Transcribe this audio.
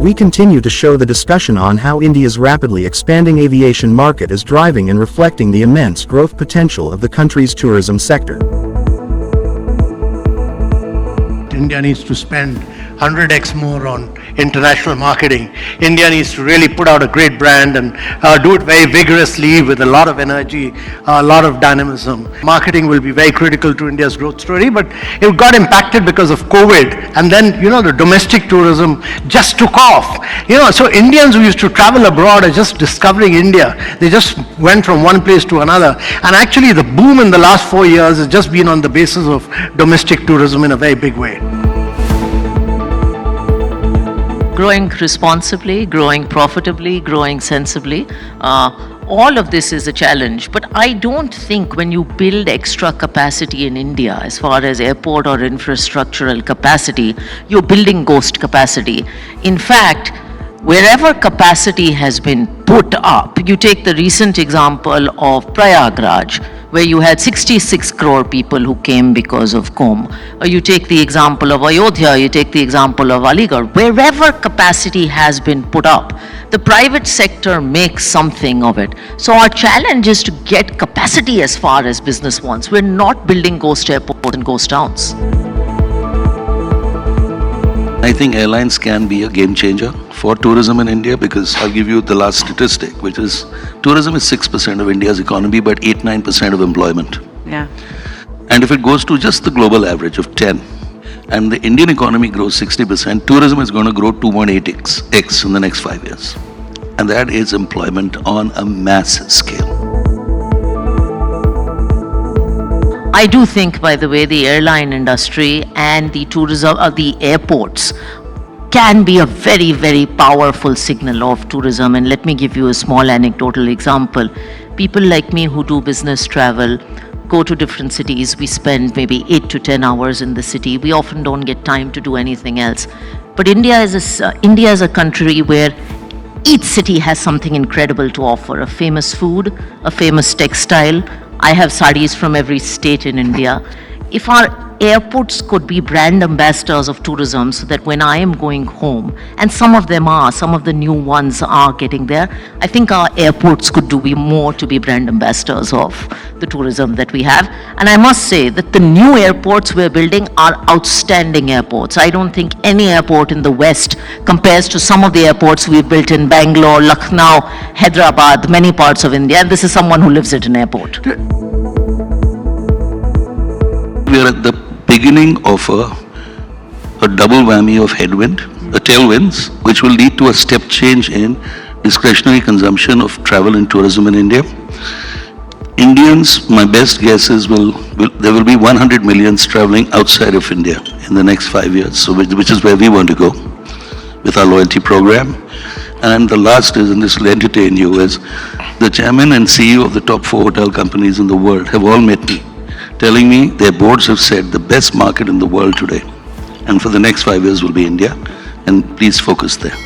we continue to show the discussion on how India's rapidly expanding aviation market is driving and reflecting the immense growth potential of the country's tourism sector. India needs to spend 100x more on international marketing. India needs to really put out a great brand and do it very vigorously with a lot of energy, a lot of dynamism. Marketing will be very critical to India's growth story, but it got impacted because of COVID. And then, the domestic tourism just took off. So Indians who used to travel abroad are just discovering India. They just went from one place to another. And actually the boom in the last 4 years has just been on the basis of domestic tourism in a very big way. Growing responsibly, growing profitably, growing sensibly, all of this is a challenge. But I don't think when you build extra capacity in India, as far as airport or infrastructural capacity, you're building ghost capacity. In fact, wherever capacity has been put up, you take the recent example of Prayagraj, where you had 66 crore people who came because of Kumbh. Or you take the example of Ayodhya, you take the example of Aligarh. Wherever capacity has been put up, the private sector makes something of it. So our challenge is to get capacity as far as business wants. We're not building ghost airports and ghost towns. I think airlines can be a game changer for tourism in India, because I'll give you the last statistic, which is tourism is 6% of India's economy, but 8-9% of employment. Yeah. And if it goes to just the global average of 10, and the Indian economy grows 60%, tourism is going to grow 2.8x in the next 5 years. And that is employment on a mass scale. I do think, by the way, the airline industry and the tourism, the airports can be a very, very powerful signal of tourism. And let me give you a small anecdotal example. People like me who do business travel go to different cities. We spend maybe 8 to 10 hours in the city. We often don't get time to do anything else. But India is a country where each city has something incredible to offer. A famous food, a famous textile. I have sarees from every state in India. If our airports could be brand ambassadors of tourism, so that when I am going home, and some of the new ones are getting there, I think our airports could do more to be brand ambassadors of the tourism that we have. And I must say that the new airports we're building are outstanding airports. I don't think any airport in the West compares to some of the airports we've built in Bangalore, Lucknow, Hyderabad, many parts of India. And this is someone who lives at an airport. We are at the beginning of a double whammy of headwind, tailwinds, which will lead to a step change in discretionary consumption of travel and tourism in India. Indians, my best guess is there will be 100 million traveling outside of India in the next 5 years, so which is where we want to go with our loyalty program. And the last is, and this will entertain you, is the chairman and CEO of the top 4 hotel companies in the world have all met me, telling me their boards have said the best market in the world today, and for the next 5 years will be India, and please focus there.